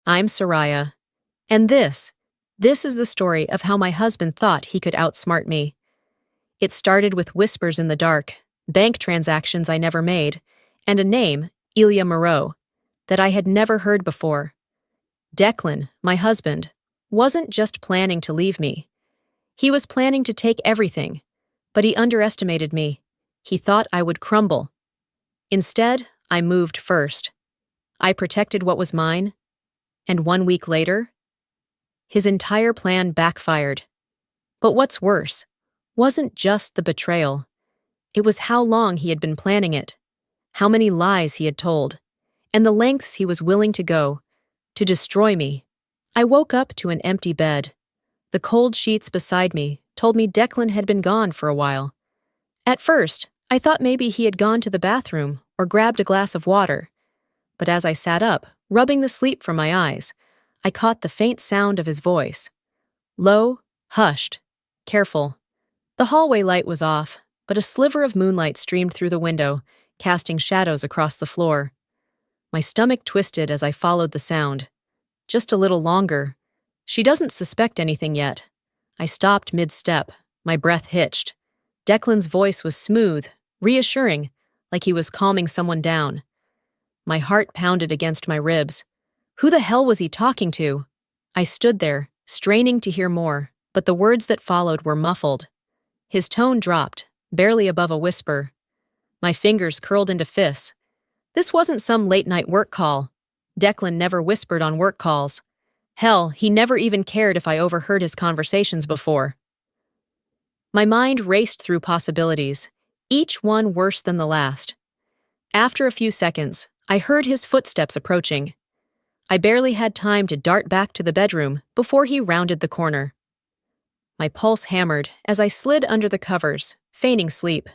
I'm Soraya. And this is the story of how my husband thought he could outsmart me. It started with whispers in the dark, bank transactions I never made, and a name, Elia Moreau, that I had never heard before. Declan, my husband, wasn't just planning to leave me. He was planning to take everything, but he underestimated me. He thought I would crumble. Instead, I moved first. I protected what was mine, and 1 week later, his entire plan backfired. But what's worse wasn't just the betrayal. It was how long he had been planning it, how many lies he had told, and the lengths he was willing to go to destroy me. I woke up to an empty bed. The cold sheets beside me told me Declan had been gone for a while. At first, I thought maybe he had gone to the bathroom or grabbed a glass of water. But as I sat up, rubbing the sleep from my eyes, I caught the faint sound of his voice. Low, hushed, careful. The hallway light was off, but a sliver of moonlight streamed through the window, casting shadows across the floor. My stomach twisted as I followed the sound. Just a little longer. She doesn't suspect anything yet. I stopped mid-step, my breath hitched. Declan's voice was smooth, reassuring, like he was calming someone down. My heart pounded against my ribs. Who the hell was he talking to? I stood there, straining to hear more, but the words that followed were muffled. His tone dropped, barely above a whisper. My fingers curled into fists. This wasn't some late-night work call. Declan never whispered on work calls. Hell, he never even cared if I overheard his conversations before. My mind raced through possibilities, each one worse than the last. After a few seconds, I heard his footsteps approaching. I barely had time to dart back to the bedroom before he rounded the corner. My pulse hammered as I slid under the covers, feigning sleep.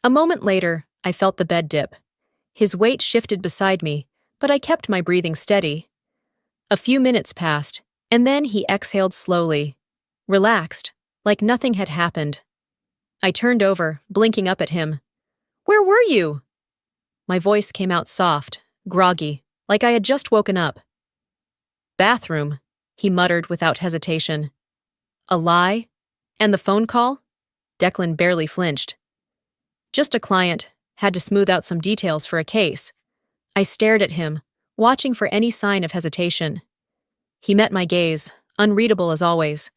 A moment later, I felt the bed dip. His weight shifted beside me, but I kept my breathing steady. A few minutes passed, and then he exhaled slowly, relaxed, like nothing had happened. I turned over, blinking up at him. "Where were you?" My voice came out soft, groggy, like I had just woken up. "Bathroom," he muttered without hesitation. "A lie? And the phone call?" Declan barely flinched. "Just a client. Had to smooth out some details for a case." I stared at him, watching for any sign of hesitation. He met my gaze, unreadable as always.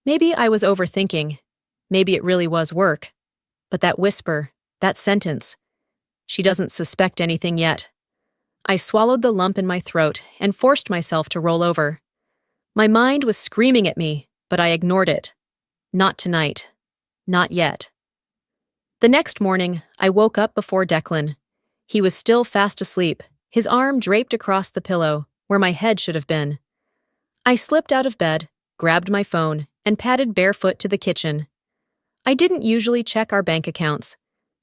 Maybe I was overthinking. Maybe it really was work. But that whisper, that sentence, she doesn't suspect anything yet. I swallowed the lump in my throat and forced myself to roll over. My mind was screaming at me, but I ignored it. Not tonight. Not yet. The next morning, I woke up before Declan. He was still fast asleep, his arm draped across the pillow, where my head should have been. I slipped out of bed, grabbed my phone, and padded barefoot to the kitchen. I didn't usually check our bank accounts.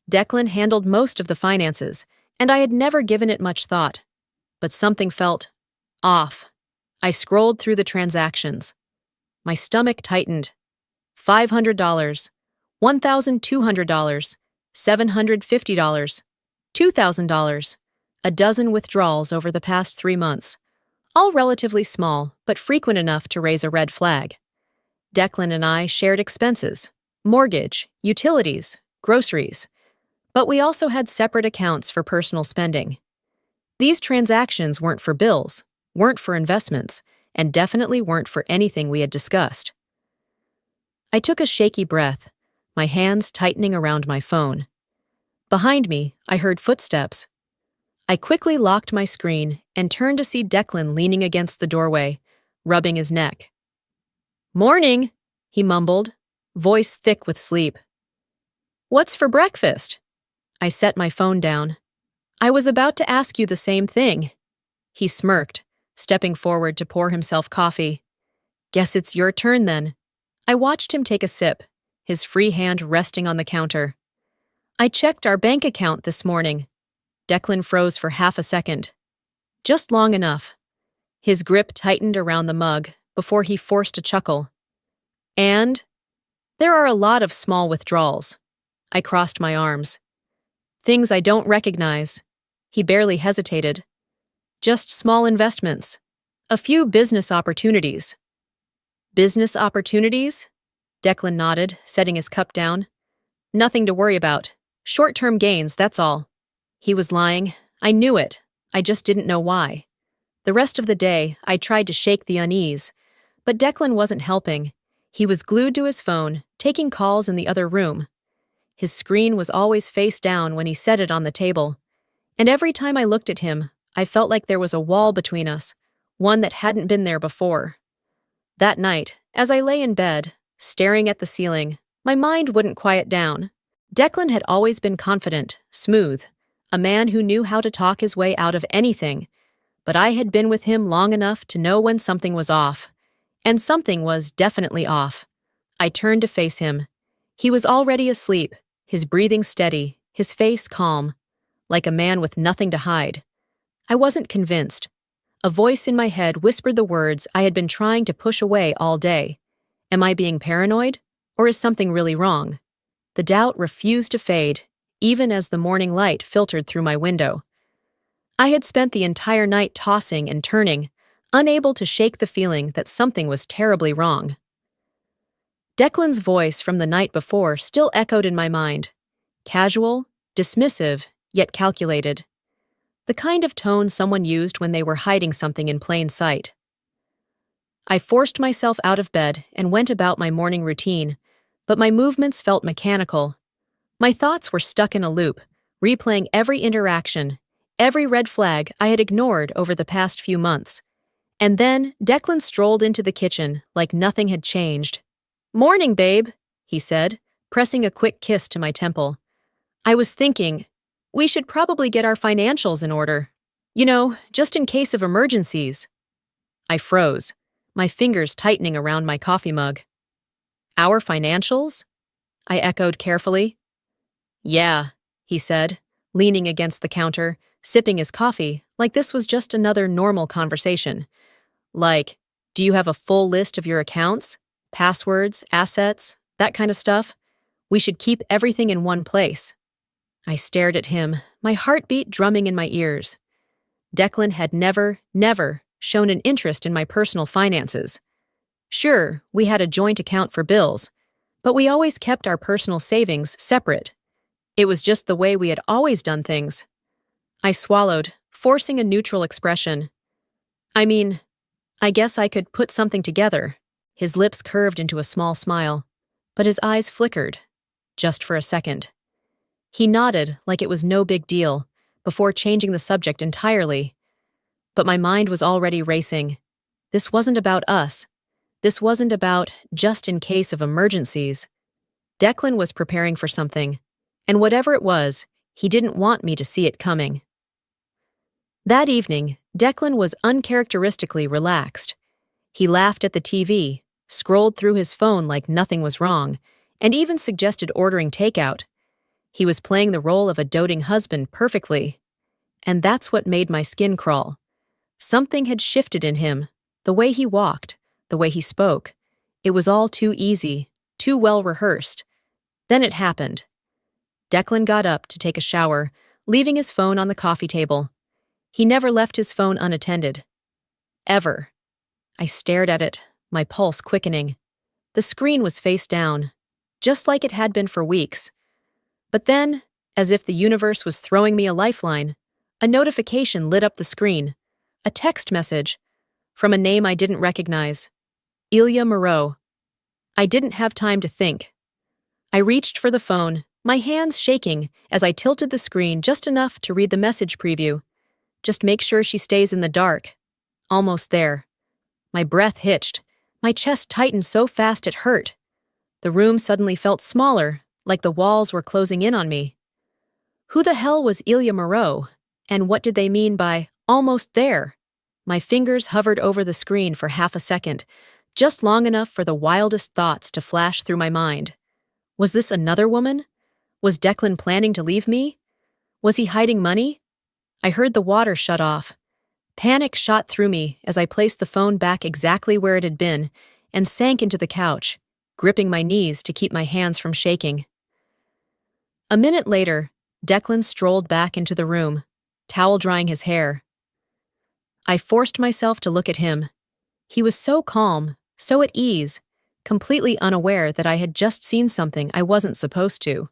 Declan handled most of the finances, and I had never given it much thought. But something felt off. I scrolled through the transactions. My stomach tightened. $500, $1,200, $750, $2,000, a dozen withdrawals over the past 3 months, all relatively small but frequent enough to raise a red flag. Declan and I shared expenses, mortgage, utilities, groceries, but we also had separate accounts for personal spending. These transactions weren't for bills, weren't for investments, and definitely weren't for anything we had discussed. I took a shaky breath, my hands tightening around my phone. Behind me, I heard footsteps. I quickly locked my screen and turned to see Declan leaning against the doorway, rubbing his neck. "Morning," he mumbled, voice thick with sleep. "What's for breakfast?" I set my phone down. "I was about to ask you the same thing." He smirked, stepping forward to pour himself coffee. "Guess it's your turn then." I watched him take a sip, his free hand resting on the counter. "I checked our bank account this morning." Declan froze for half a second. Just long enough. His grip tightened around the mug before he forced a chuckle. "And?" "There are a lot of small withdrawals." I crossed my arms. "Things I don't recognize." He barely hesitated. "Just small investments. A few business opportunities. Business opportunities? Declan nodded, setting his cup down. Nothing to worry about. Short-term gains, that's all. He was lying. I knew it. I just didn't know why. The rest of the day, I tried to shake the unease. But Declan wasn't helping. He was glued to his phone, taking calls in the other room. His screen was always face down when he set it on the table. And every time I looked at him, I felt like there was a wall between us, one that hadn't been there before. That night, as I lay in bed, staring at the ceiling, my mind wouldn't quiet down. Declan had always been confident, smooth, a man who knew how to talk his way out of anything. But I had been with him long enough to know when something was off. And something was definitely off. I turned to face him. He was already asleep, his breathing steady, his face calm, like a man with nothing to hide. I wasn't convinced. A voice in my head whispered the words I had been trying to push away all day. Am I being paranoid? Or is something really wrong? The doubt refused to fade, even as the morning light filtered through my window. I had spent the entire night tossing and turning, unable to shake the feeling that something was terribly wrong. Declan's voice from the night before still echoed in my mind. Casual, dismissive, yet calculated. The kind of tone someone used when they were hiding something in plain sight. I forced myself out of bed and went about my morning routine, but my movements felt mechanical. My thoughts were stuck in a loop, replaying every interaction, every red flag I had ignored over the past few months. And then Declan strolled into the kitchen like nothing had changed. "Morning, babe," he said, pressing a quick kiss to my temple. I was thinking, we should probably get our financials in order. You know, just in case of emergencies. I froze, my fingers tightening around my coffee mug. Our financials? I echoed carefully. Yeah, he said, leaning against the counter, sipping his coffee like this was just another normal conversation. Like, do you have a full list of your accounts, passwords, assets, that kind of stuff? We should keep everything in one place. I stared at him, my heartbeat drumming in my ears. Declan had never shown an interest in my personal finances. Sure, we had a joint account for bills, but we always kept our personal savings separate. It was just the way we had always done things. I swallowed, forcing a neutral expression. I guess I could put something together. His lips curved into a small smile, but his eyes flickered, just for a second. He nodded like it was no big deal, before changing the subject entirely. But my mind was already racing. This wasn't about us. This wasn't about just in case of emergencies. Declan was preparing for something, and whatever it was, he didn't want me to see it coming. That evening, Declan was uncharacteristically relaxed. He laughed at the TV, scrolled through his phone like nothing was wrong, and even suggested ordering takeout. He was playing the role of a doting husband perfectly. And that's what made my skin crawl. Something had shifted in him, the way he walked, the way he spoke. It was all too easy, too well rehearsed. Then it happened. Declan got up to take a shower, leaving his phone on the coffee table. He never left his phone unattended. Ever. I stared at it, my pulse quickening. The screen was face down, just like it had been for weeks. But then, as if the universe was throwing me a lifeline, a notification lit up the screen. A text message from a name I didn't recognize. Ilya Moreau. I didn't have time to think. I reached for the phone, my hands shaking as I tilted the screen just enough to read the message preview. Just make sure she stays in the dark. Almost there. My breath hitched. My chest tightened so fast it hurt. The room suddenly felt smaller, like the walls were closing in on me. Who the hell was Ilya Moreau? And what did they mean by almost there? My fingers hovered over the screen for half a second, just long enough for the wildest thoughts to flash through my mind. Was this another woman? Was Declan planning to leave me? Was he hiding money? I heard the water shut off. Panic shot through me as I placed the phone back exactly where it had been and sank into the couch, gripping my knees to keep my hands from shaking. A minute later, Declan strolled back into the room, towel drying his hair. I forced myself to look at him. He was so calm, so at ease, completely unaware that I had just seen something I wasn't supposed to.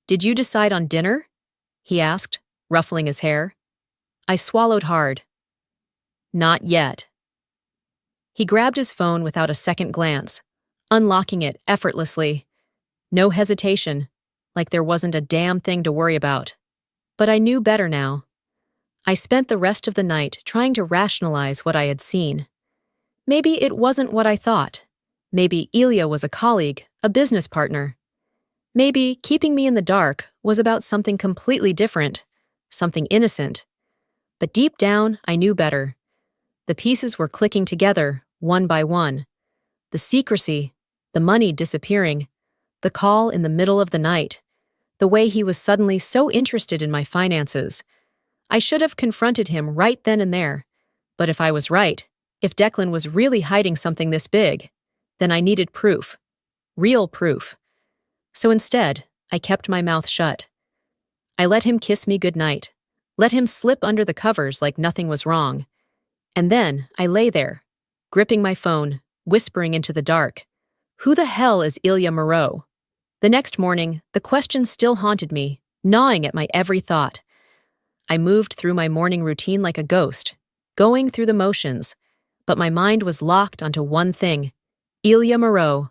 "Did you decide on dinner?" he asked, ruffling his hair. I swallowed hard. "Not yet." He grabbed his phone without a second glance, unlocking it effortlessly. No hesitation, like there wasn't a damn thing to worry about. But I knew better now. I spent the rest of the night trying to rationalize what I had seen. Maybe it wasn't what I thought. Maybe Ilya was a colleague, a business partner. Maybe keeping me in the dark was about something completely different, something innocent. But deep down, I knew better. The pieces were clicking together, one by one. The secrecy, the money disappearing, the call in the middle of the night, the way he was suddenly so interested in my finances. I should have confronted him right then and there. But if I was right, if Declan was really hiding something this big, then I needed proof. Real proof. So instead, I kept my mouth shut. I let him kiss me goodnight, let him slip under the covers like nothing was wrong. And then I lay there, gripping my phone, whispering into the dark, "Who the hell is Ilya Moreau?" The next morning, the question still haunted me, gnawing at my every thought. I moved through my morning routine like a ghost, going through the motions, but my mind was locked onto one thing: Ilya Moreau.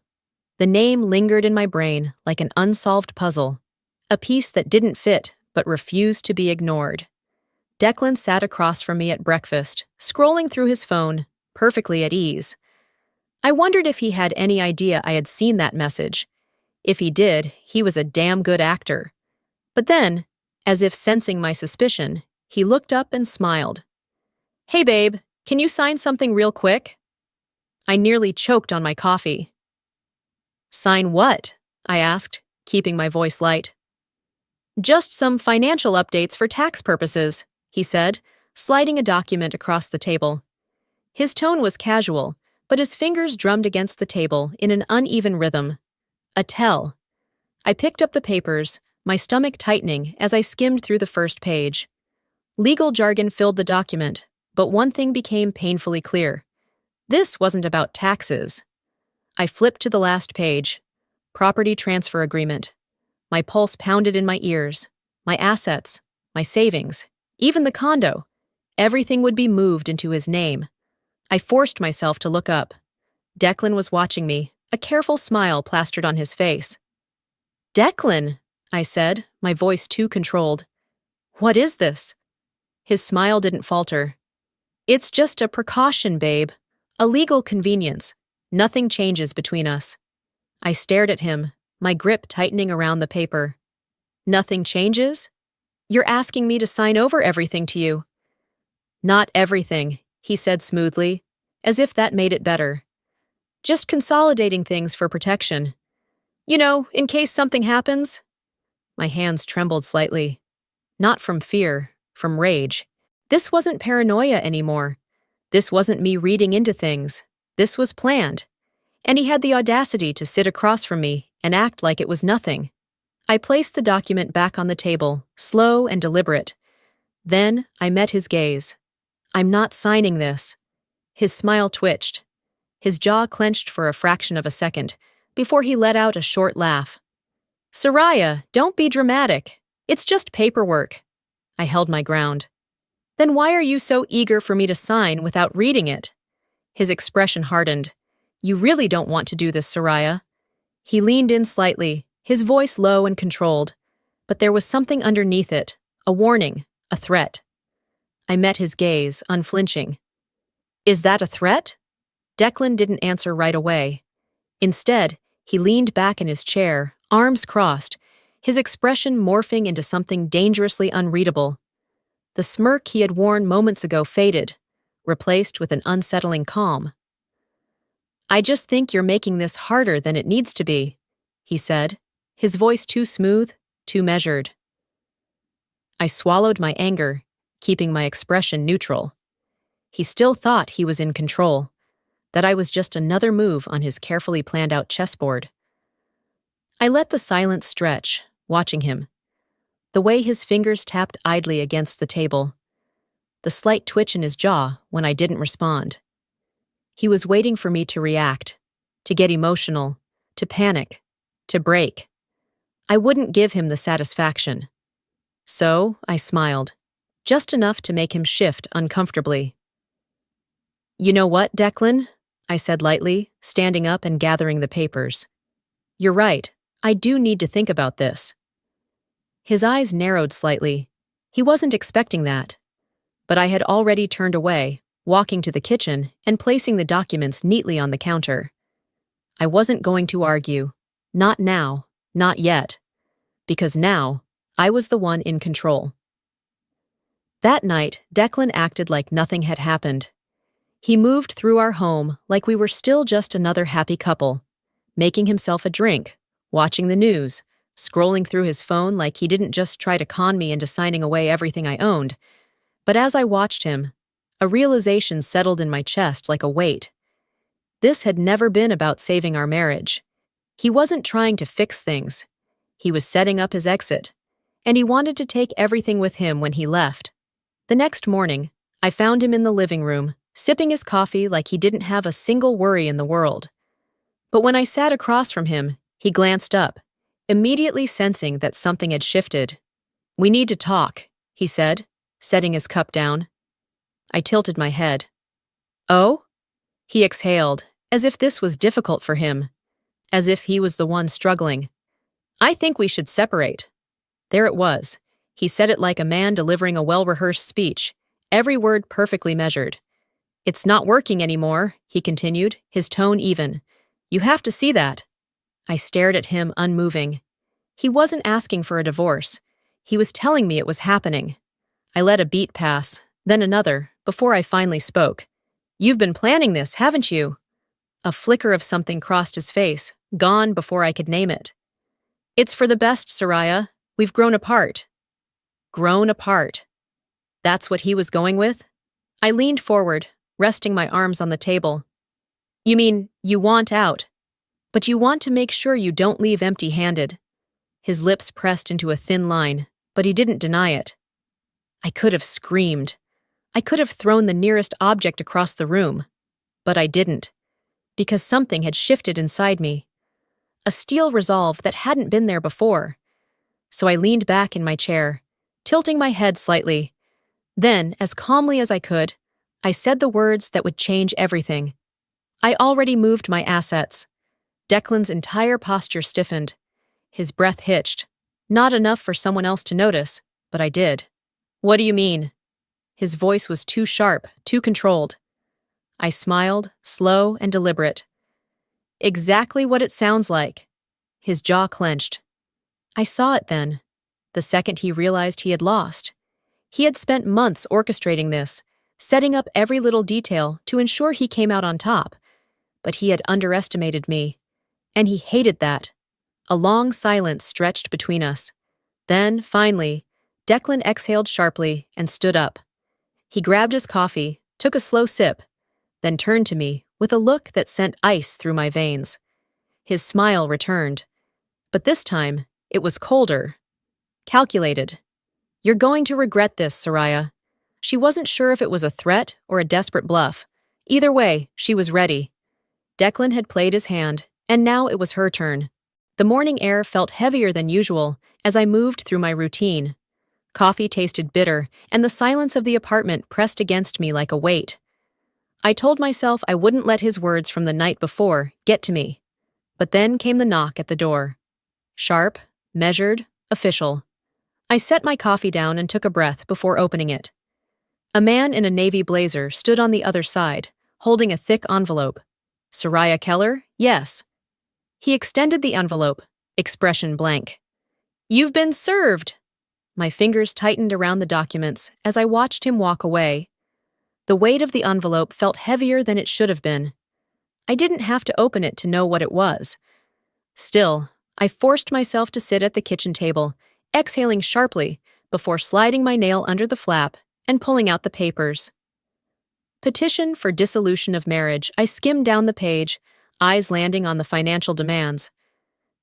The name lingered in my brain like an unsolved puzzle, a piece that didn't fit but refused to be ignored. Declan sat across from me at breakfast, scrolling through his phone, perfectly at ease. I wondered if he had any idea I had seen that message. If he did, he was a damn good actor. But then, as if sensing my suspicion, he looked up and smiled. "Hey babe, can you sign something real quick?" I nearly choked on my coffee. "Sign what?" I asked, keeping my voice light. "Just some financial updates for tax purposes," he said, sliding a document across the table. His tone was casual, but his fingers drummed against the table in an uneven rhythm. A tell. I picked up the papers, my stomach tightening as I skimmed through the first page. Legal jargon filled the document, but one thing became painfully clear. This wasn't about taxes. I flipped to the last page. Property transfer agreement. My pulse pounded in my ears. My assets, my savings, even the condo. Everything would be moved into his name. I forced myself to look up. Declan was watching me, a careful smile plastered on his face. "Declan," I said, my voice too controlled. "What is this?" His smile didn't falter. "It's just a precaution, babe. A legal convenience. Nothing changes between us." I stared at him, my grip tightening around the paper. "Nothing changes? You're asking me to sign over everything to you." "Not everything," he said smoothly, as if that made it better. "Just consolidating things for protection. You know, in case something happens." My hands trembled slightly. Not from fear, from rage. This wasn't paranoia anymore. This wasn't me reading into things. This was planned. And he had the audacity to sit across from me and act like it was nothing. I placed the document back on the table, slow and deliberate. Then I met his gaze. "I'm not signing this." His smile twitched. His jaw clenched for a fraction of a second, before he let out a short laugh. "Soraya, don't be dramatic. It's just paperwork." I held my ground. "Then why are you so eager for me to sign without reading it?" His expression hardened. "You really don't want to do this, Soraya." He leaned in slightly, his voice low and controlled. But there was something underneath it, a warning, a threat. I met his gaze, unflinching. "Is that a threat?" Declan didn't answer right away. Instead, he leaned back in his chair, arms crossed, his expression morphing into something dangerously unreadable. The smirk he had worn moments ago faded, replaced with an unsettling calm. "I just think you're making this harder than it needs to be," he said, his voice too smooth, too measured. I swallowed my anger, keeping my expression neutral. He still thought he was in control, that I was just another move on his carefully planned out chessboard. I let the silence stretch, watching him. The way his fingers tapped idly against the table. the slight twitch in his jaw when I didn't respond. He was waiting for me to react, to get emotional, to panic, to break. I wouldn't give him the satisfaction. So I smiled, just enough to make him shift uncomfortably. "You know what, Declan?" I said lightly, standing up and gathering the papers. "You're right, I do need to think about this." His eyes narrowed slightly. He wasn't expecting that. But I had already turned away, walking to the kitchen and placing the documents neatly on the counter. I wasn't going to argue. Not now, not yet. Because now, I was the one in control. That night, Declan acted like nothing had happened. He moved through our home like we were still just another happy couple, making himself a drink, watching the news, scrolling through his phone like he didn't just try to con me into signing away everything I owned. But as I watched him, a realization settled in my chest like a weight. This had never been about saving our marriage. He wasn't trying to fix things. He was setting up his exit, and he wanted to take everything with him when he left. The next morning, I found him in the living room, sipping his coffee like he didn't have a single worry in the world. But when I sat across from him, he glanced up, immediately sensing that something had shifted. "We need to talk," he said, setting his cup down. I tilted my head. "Oh?" He exhaled, as if this was difficult for him, as if he was the one struggling. "I think we should separate." There it was. He said it like a man delivering a well-rehearsed speech, every word perfectly measured. "It's not working anymore," he continued, his tone even. "You have to see that." I stared at him, unmoving. He wasn't asking for a divorce. He was telling me it was happening. I let a beat pass, then another, before I finally spoke. "You've been planning this, haven't you?" A flicker of something crossed his face, gone before I could name it. "It's for the best, Soraya. We've grown apart." Grown apart. That's what he was going with? I leaned forward, resting my arms on the table. "You mean, you want out, but you want to make sure you don't leave empty-handed." His lips pressed into a thin line, but he didn't deny it. I could have screamed. I could have thrown the nearest object across the room. But I didn't, because something had shifted inside me. A steel resolve that hadn't been there before. So I leaned back in my chair, tilting my head slightly. Then, as calmly as I could, I said the words that would change everything. I already moved my assets. Declan's entire posture stiffened. His breath hitched. Not enough for someone else to notice, but I did. "What do you mean?" His voice was too sharp, too controlled. I smiled, slow and deliberate. "Exactly what it sounds like." His jaw clenched. I saw it then, the second he realized he had lost. He had spent months orchestrating this, setting up every little detail to ensure he came out on top. But he had underestimated me, and he hated that. A long silence stretched between us. Then, finally, Declan exhaled sharply and stood up. He grabbed his coffee, took a slow sip, then turned to me with a look that sent ice through my veins. His smile returned, but this time it was colder, calculated. "You're going to regret this, Soraya." She wasn't sure if it was a threat or a desperate bluff. Either way, she was ready. Declan had played his hand, and now it was her turn. The morning air felt heavier than usual as I moved through my routine. Coffee tasted bitter, and the silence of the apartment pressed against me like a weight. I told myself I wouldn't let his words from the night before get to me. But then came the knock at the door. Sharp, measured, official. I set my coffee down and took a breath before opening it. A man in a navy blazer stood on the other side, holding a thick envelope. "Soraya Keller? Yes." He extended the envelope, expression blank. "You've been served." My fingers tightened around the documents as I watched him walk away. The weight of the envelope felt heavier than it should have been. I didn't have to open it to know what it was. Still, I forced myself to sit at the kitchen table, exhaling sharply before sliding my nail under the flap and pulling out the papers. Petition for dissolution of marriage. I skimmed down the page, eyes landing on the financial demands.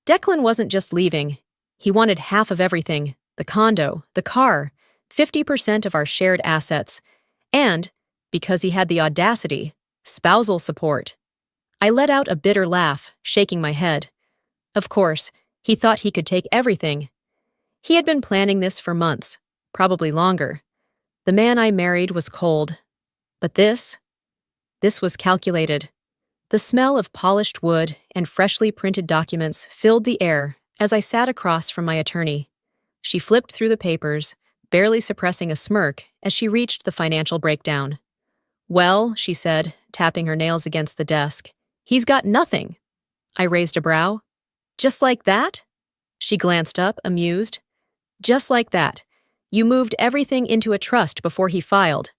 Declan wasn't just leaving. He wanted half of everything, the condo, the car, 50% of our shared assets, And, because he had the audacity, spousal support. I let out a bitter laugh, shaking my head. Of course, he thought he could take everything. He had been planning this for months, probably longer. The man I married was cold. But this was calculated. The smell of polished wood and freshly printed documents filled the air as I sat across from my attorney. She flipped through the papers, barely suppressing a smirk as she reached the financial breakdown. "Well," she said, tapping her nails against the desk, "he's got nothing." I raised a brow. "Just like that?" She glanced up, amused. "Just like that. You moved everything into a trust before he filed.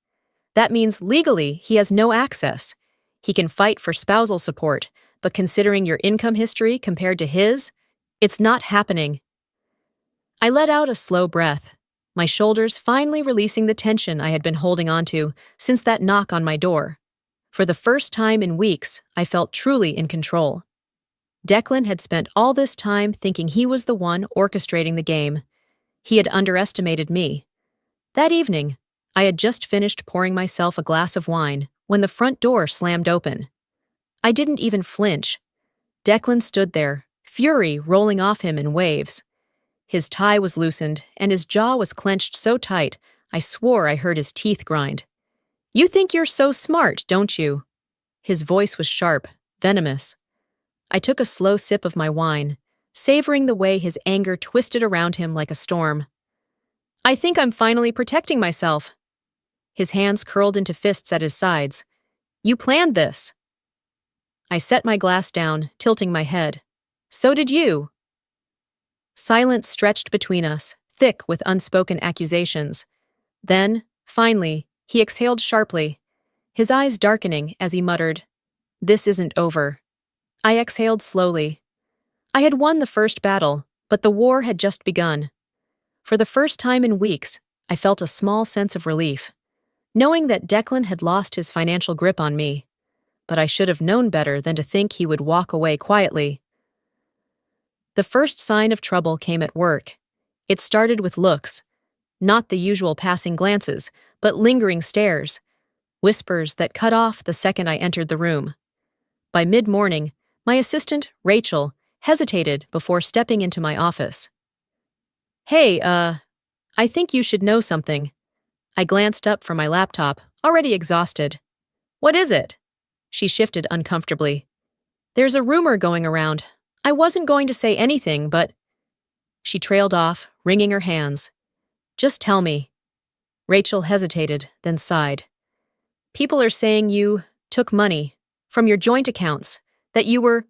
That means legally he has no access. He can fight for spousal support, but considering your income history compared to his, it's not happening." I let out a slow breath, my shoulders finally releasing the tension I had been holding onto since that knock on my door. For the first time in weeks, I felt truly in control. Declan had spent all this time thinking he was the one orchestrating the game. He had underestimated me. That evening, I had just finished pouring myself a glass of wine when the front door slammed open. I didn't even flinch. Declan stood there, fury rolling off him in waves. His tie was loosened, and his jaw was clenched so tight, I swore I heard his teeth grind. "You think you're so smart, don't you?" His voice was sharp, venomous. I took a slow sip of my wine, savoring the way his anger twisted around him like a storm. "I think I'm finally protecting myself." His hands curled into fists at his sides. "You planned this." I set my glass down, tilting my head. "So did you." Silence stretched between us, thick with unspoken accusations. Then, finally, he exhaled sharply, his eyes darkening as he muttered, "This isn't over." I exhaled slowly. I had won the first battle, but the war had just begun. For the first time in weeks, I felt a small sense of relief, knowing that Declan had lost his financial grip on me. But I should have known better than to think he would walk away quietly. The first sign of trouble came at work. It started with looks. Not the usual passing glances, but lingering stares. Whispers that cut off the second I entered the room. By mid-morning, my assistant, Rachel, hesitated before stepping into my office. "Hey, I think you should know something." I glanced up from my laptop, already exhausted. "What is it?" She shifted uncomfortably. "There's a rumor going around. I wasn't going to say anything, but—" She trailed off, wringing her hands. "Just tell me." Rachel hesitated, then sighed. "People are saying you took money from your joint accounts, that you were—"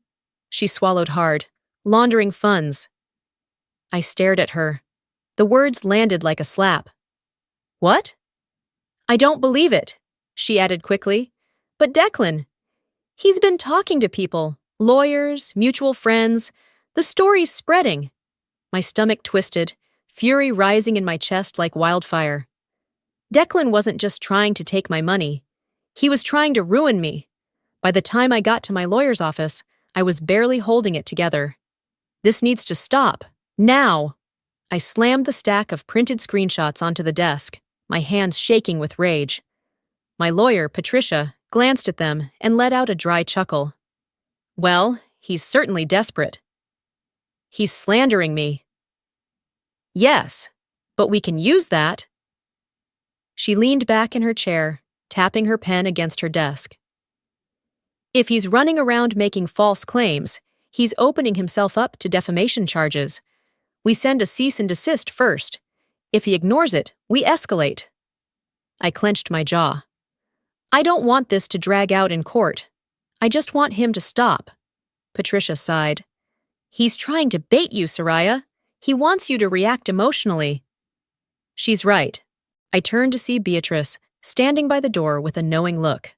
She swallowed hard, "laundering funds." I stared at her. The words landed like a slap. "What?" "I don't believe it," she added quickly. "But Declan, he's been talking to people, lawyers, mutual friends. The story's spreading." My stomach twisted, fury rising in my chest like wildfire. Declan wasn't just trying to take my money. He was trying to ruin me. By the time I got to my lawyer's office, I was barely holding it together. "This needs to stop. Now!" I slammed the stack of printed screenshots onto the desk, my hands shaking with rage. My lawyer, Patricia, glanced at them and let out a dry chuckle. "Well, he's certainly desperate." "He's slandering me." "Yes, but we can use that." She leaned back in her chair, tapping her pen against her desk. "If he's running around making false claims, he's opening himself up to defamation charges. We send a cease and desist first. If he ignores it, we escalate." I clenched my jaw. "I don't want this to drag out in court. I just want him to stop." Patricia sighed. "He's trying to bait you, Soraya. He wants you to react emotionally." She's right. I turned to see Beatrice, standing by the door with a knowing look.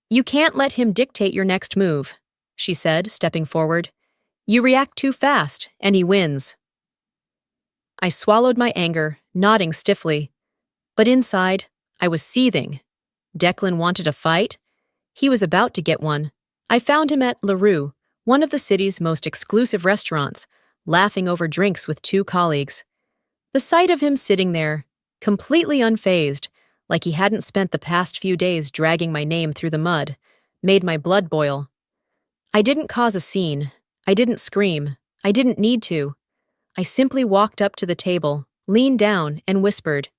"You can't let him dictate your next move," she said, stepping forward. "You react too fast, and he wins." I swallowed my anger, nodding stiffly. But inside, I was seething. Declan wanted a fight. He was about to get one. I found him at La Rue, one of the city's most exclusive restaurants, laughing over drinks with two colleagues. The sight of him sitting there, completely unfazed, like he hadn't spent the past few days dragging my name through the mud, made my blood boil. I didn't cause a scene. I didn't scream. I didn't need to. I simply walked up to the table, leaned down, and whispered,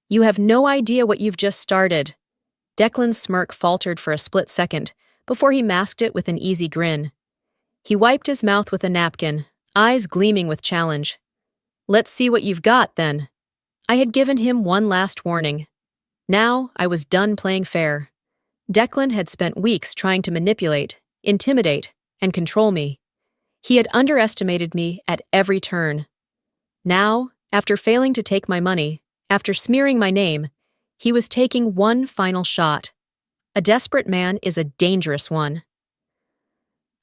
"You have no idea what you've just started." Declan's smirk faltered for a split second before he masked it with an easy grin. He wiped his mouth with a napkin, eyes gleaming with challenge. "Let's see what you've got, then." I had given him one last warning. Now I was done playing fair. Declan had spent weeks trying to manipulate, intimidate, and control me. He had underestimated me at every turn. Now, after failing to take my money, after smearing my name, he was taking one final shot. A desperate man is a dangerous one.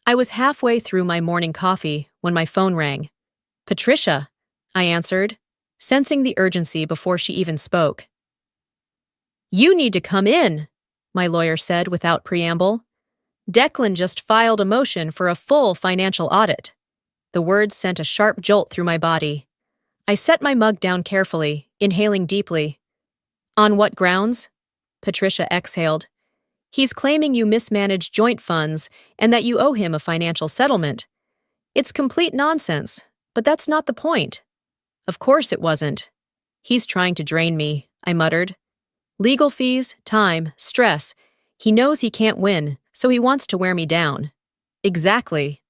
I was halfway through my morning coffee when my phone rang. "Patricia," I answered, sensing the urgency before she even spoke. "You need to come in," my lawyer said without preamble. "Declan just filed a motion for a full financial audit." The words sent a sharp jolt through my body. I set my mug down carefully, inhaling deeply. "On what grounds?" Patricia exhaled. "He's claiming you mismanaged joint funds and that you owe him a financial settlement. It's complete nonsense, but that's not the point." "Of course it wasn't. He's trying to drain me," I muttered. "Legal fees, time, stress. He knows he can't win, so he wants to wear me down." "Exactly."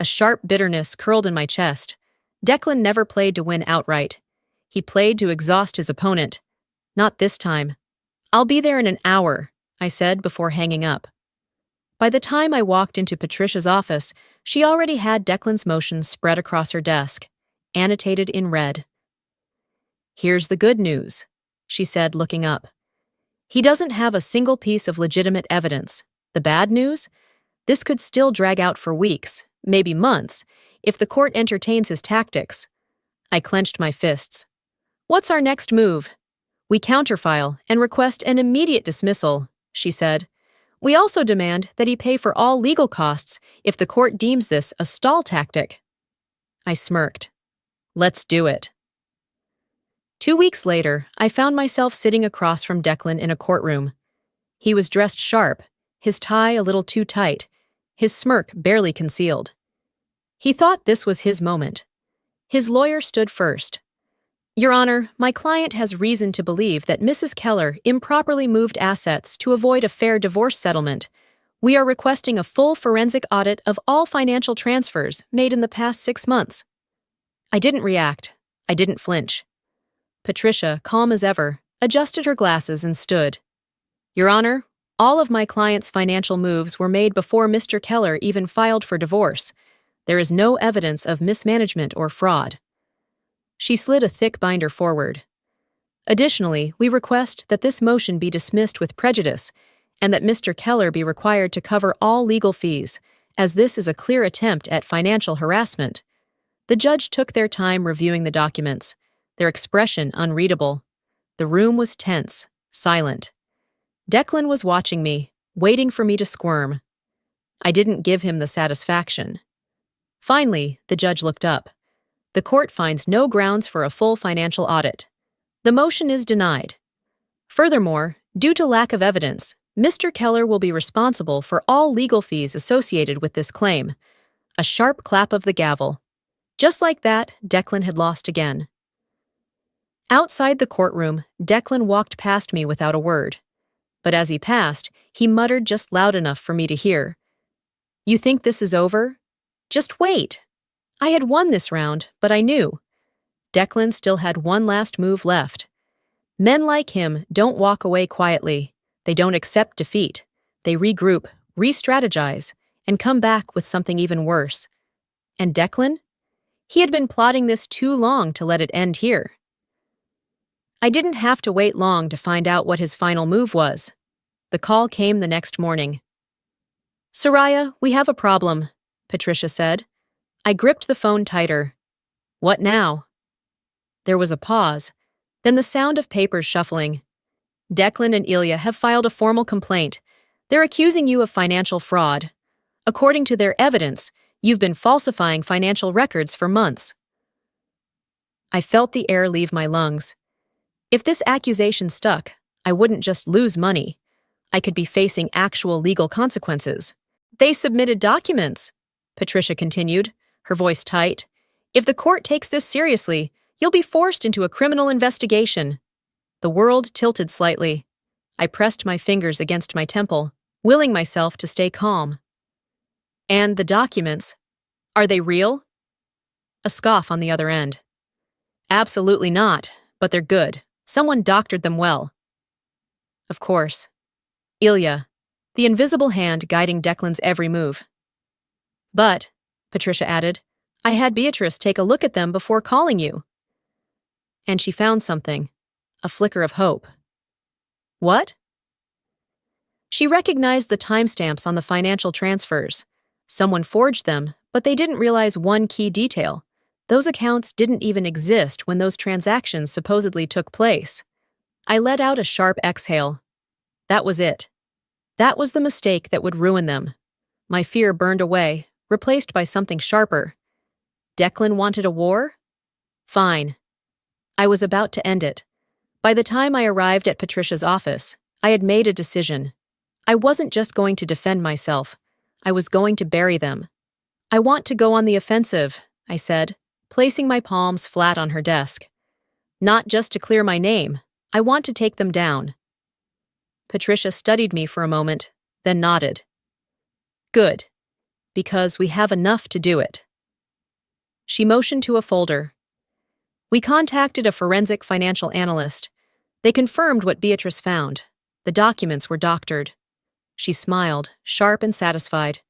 A sharp bitterness curled in my chest. Declan never played to win outright. He played to exhaust his opponent. Not this time. "I'll be there in an hour," I said before hanging up. By the time I walked into Patricia's office, she already had Declan's motion spread across her desk, annotated in red. "Here's the good news," she said, looking up. "He doesn't have a single piece of legitimate evidence. The bad news? This could still drag out for weeks, maybe months, if the court entertains his tactics." I clenched my fists. "What's our next move?" "We counterfile and request an immediate dismissal," she said. "We also demand that he pay for all legal costs if the court deems this a stall tactic." I smirked. "Let's do it." 2 weeks later, I found myself sitting across from Declan in a courtroom. He was dressed sharp, his tie a little too tight, his smirk barely concealed. He thought this was his moment. His lawyer stood first. "Your Honor, my client has reason to believe that Mrs. Keller improperly moved assets to avoid a fair divorce settlement. We are requesting a full forensic audit of all financial transfers made in the past 6 months." I didn't react. I didn't flinch. Patricia, calm as ever, adjusted her glasses and stood. "Your Honor, all of my client's financial moves were made before Mr. Keller even filed for divorce. There is no evidence of mismanagement or fraud." She slid a thick binder forward. "Additionally, we request that this motion be dismissed with prejudice and that Mr. Keller be required to cover all legal fees, as this is a clear attempt at financial harassment." The judge took their time reviewing the documents, their expression unreadable. The room was tense, silent. Declan was watching me, waiting for me to squirm. I didn't give him the satisfaction. Finally, the judge looked up. "The court finds no grounds for a full financial audit. The motion is denied. Furthermore, due to lack of evidence, Mr. Keller will be responsible for all legal fees associated with this claim." A sharp clap of the gavel. Just like that, Declan had lost again. Outside the courtroom, Declan walked past me without a word. But as he passed, he muttered just loud enough for me to hear. "You think this is over? Just wait." I had won this round, but I knew. Declan still had one last move left. Men like him don't walk away quietly. They don't accept defeat. They regroup, re-strategize, and come back with something even worse. And Declan? He had been plotting this too long to let it end here. I didn't have to wait long to find out what his final move was. The call came the next morning. "Soraya, we have a problem," Patricia said. I gripped the phone tighter. "What now?" There was a pause, then the sound of papers shuffling. "Declan and Ilya have filed a formal complaint. They're accusing you of financial fraud. According to their evidence, you've been falsifying financial records for months." I felt the air leave my lungs. If this accusation stuck, I wouldn't just lose money. I could be facing actual legal consequences. They submitted documents, Patricia continued, her voice tight. If the court takes this seriously, you'll be forced into a criminal investigation. The world tilted slightly. I pressed my fingers against my temple, willing myself to stay calm. And the documents, are they real? A scoff on the other end. Absolutely not, but they're good. Someone doctored them well. Of course. Ilya, the invisible hand guiding Declan's every move. But, Patricia added, I had Beatrice take a look at them before calling you. And she found something, a flicker of hope. What? She recognized the timestamps on the financial transfers. Someone forged them, but they didn't realize one key detail. Those accounts didn't even exist when those transactions supposedly took place. I let out a sharp exhale. That was it. That was the mistake that would ruin them. My fear burned away, replaced by something sharper. Declan wanted a war? Fine. I was about to end it. By the time I arrived at Patricia's office, I had made a decision. I wasn't just going to defend myself. I was going to bury them. I want to go on the offensive, I said, placing my palms flat on her desk. Not just to clear my name. I want to take them down. Patricia studied me for a moment, then nodded. Good. Because we have enough to do it. She motioned to a folder. We contacted a forensic financial analyst. They confirmed what Beatrice found. The documents were doctored. She smiled, sharp and satisfied.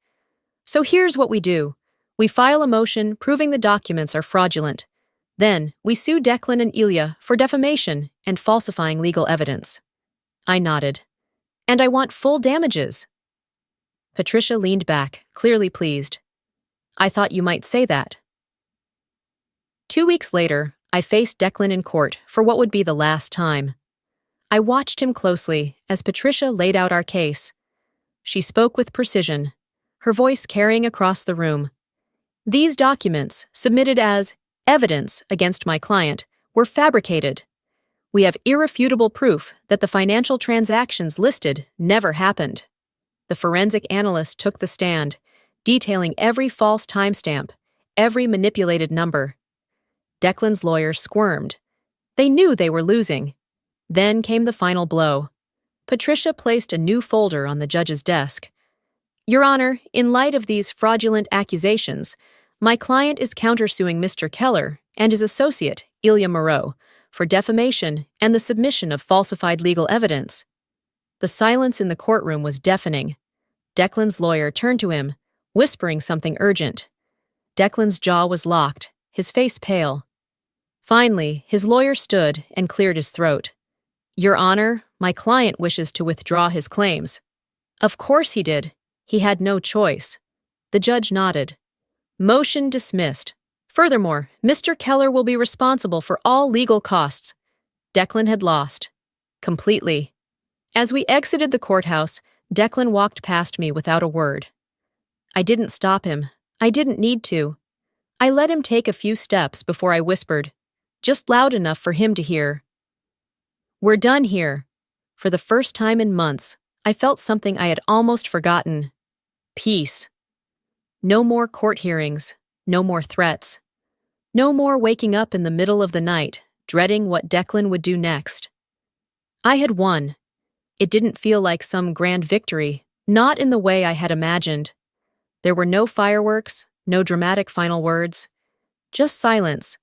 So here's what we do. We file a motion proving the documents are fraudulent. Then, we sue Declan and Ilya for defamation and falsifying legal evidence. I nodded. And I want full damages. Patricia leaned back, clearly pleased. I thought you might say that. 2 weeks later, I faced Declan in court for what would be the last time. I watched him closely as Patricia laid out our case. She spoke with precision, her voice carrying across the room. These documents, submitted as evidence against my client, were fabricated. We have irrefutable proof that the financial transactions listed never happened. The forensic analyst took the stand, detailing every false timestamp, every manipulated number. Declan's lawyer squirmed. They knew they were losing. Then came the final blow. Patricia placed a new folder on the judge's desk. Your Honor, in light of these fraudulent accusations, my client is countersuing Mr. Keller and his associate, Ilya Moreau, for defamation and the submission of falsified legal evidence. The silence in the courtroom was deafening. Declan's lawyer turned to him, whispering something urgent. Declan's jaw was locked, his face pale. Finally, his lawyer stood and cleared his throat. Your Honor, my client wishes to withdraw his claims. Of course he did. He had no choice. The judge nodded. Motion dismissed. Furthermore, Mr. Keller will be responsible for all legal costs. Declan had lost. Completely. As we exited the courthouse, Declan walked past me without a word. I didn't stop him. I didn't need to. I let him take a few steps before I whispered, just loud enough for him to hear. We're done here. For the first time in months, I felt something I had almost forgotten. Peace. No more court hearings, no more threats. No more waking up in the middle of the night, dreading what Declan would do next. I had won. It didn't feel like some grand victory, not in the way I had imagined. There were no fireworks, no dramatic final words. Just silence,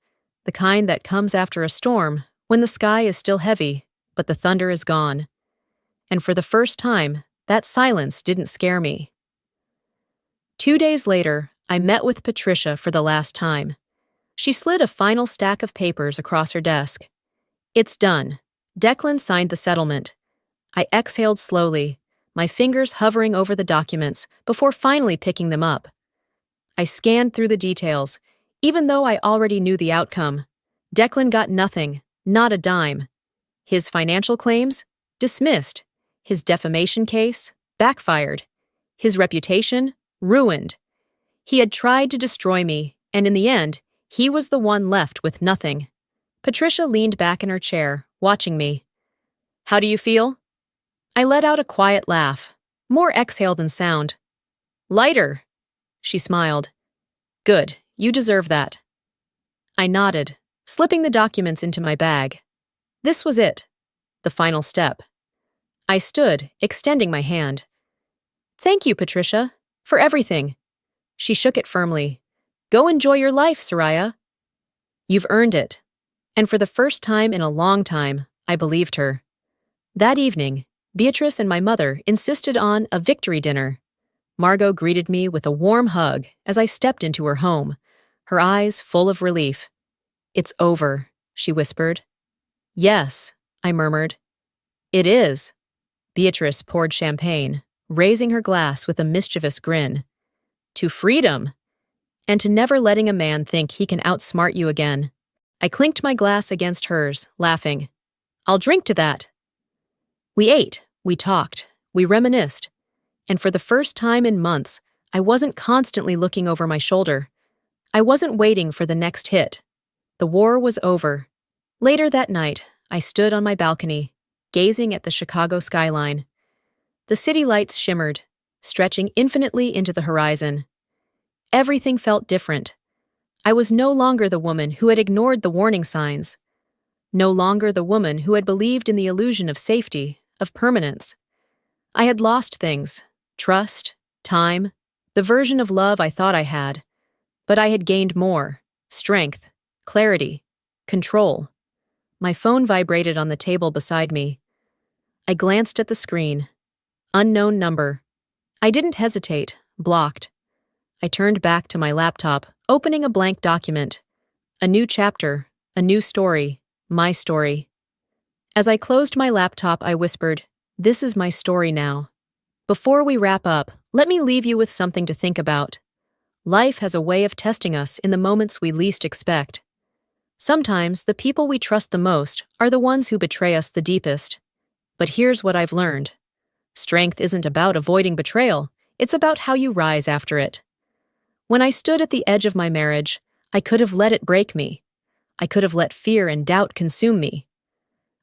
the kind that comes after a storm when the sky is still heavy, but the thunder is gone. And for the first time, that silence didn't scare me. 2 days later, I met with Patricia for the last time. She slid a final stack of papers across her desk. It's done. Declan signed the settlement. I exhaled slowly, my fingers hovering over the documents before finally picking them up. I scanned through the details, even though I already knew the outcome. Declan got nothing, not a dime. His financial claims? Dismissed. His defamation case? Backfired. His reputation? Ruined. He had tried to destroy me, and in the end, he was the one left with nothing. Patricia leaned back in her chair, watching me. How do you feel? I let out a quiet laugh, more exhale than sound. Lighter, she smiled. Good, you deserve that. I nodded, slipping the documents into my bag. This was it, the final step. I stood, extending my hand. Thank you, Patricia, for everything. She shook it firmly. Go enjoy your life, Soraya. You've earned it. And for the first time in a long time, I believed her. That evening, Beatrice and my mother insisted on a victory dinner. Margot greeted me with a warm hug as I stepped into her home, her eyes full of relief. It's over, she whispered. Yes, I murmured. It is. Beatrice poured champagne, raising her glass with a mischievous grin. To freedom! And to never letting a man think he can outsmart you again. I clinked my glass against hers, laughing. I'll drink to that. We ate, we talked, we reminisced. And for the first time in months, I wasn't constantly looking over my shoulder. I wasn't waiting for the next hit. The war was over. Later that night, I stood on my balcony, gazing at the Chicago skyline. The city lights shimmered, stretching infinitely into the horizon. Everything felt different. I was no longer the woman who had ignored the warning signs. No longer the woman who had believed in the illusion of safety, of permanence. I had lost things, trust, time, the version of love I thought I had. But I had gained more, strength, clarity, control. My phone vibrated on the table beside me. I glanced at the screen. Unknown number. I didn't hesitate, blocked. I turned back to my laptop, opening a blank document. A new chapter, a new story, my story. As I closed my laptop, I whispered, "This is my story now." Before we wrap up, let me leave you with something to think about. Life has a way of testing us in the moments we least expect. Sometimes the people we trust the most are the ones who betray us the deepest. But here's what I've learned. Strength isn't about avoiding betrayal, it's about how you rise after it. When I stood at the edge of my marriage, I could have let it break me. I could have let fear and doubt consume me.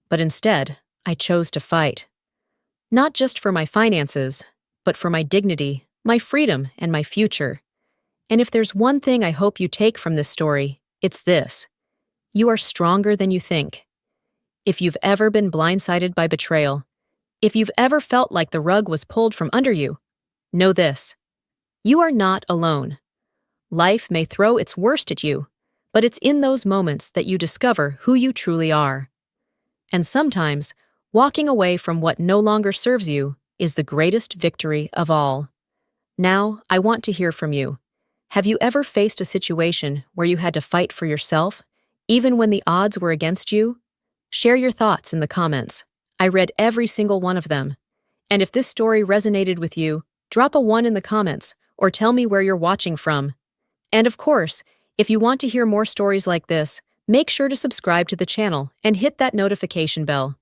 But instead, I chose to fight. Not just for my finances, but for my dignity, my freedom, and my future. And if there's one thing I hope you take from this story, it's this. You are stronger than you think. If you've ever been blindsided by betrayal, if you've ever felt like the rug was pulled from under you, know this. You are not alone. Life may throw its worst at you, but it's in those moments that you discover who you truly are. And sometimes, walking away from what no longer serves you is the greatest victory of all. Now, I want to hear from you. Have you ever faced a situation where you had to fight for yourself, even when the odds were against you? Share your thoughts in the comments. I read every single one of them. And if this story resonated with you, drop a 1 in the comments or tell me where you're watching from. And of course, if you want to hear more stories like this, make sure to subscribe to the channel and hit that notification bell.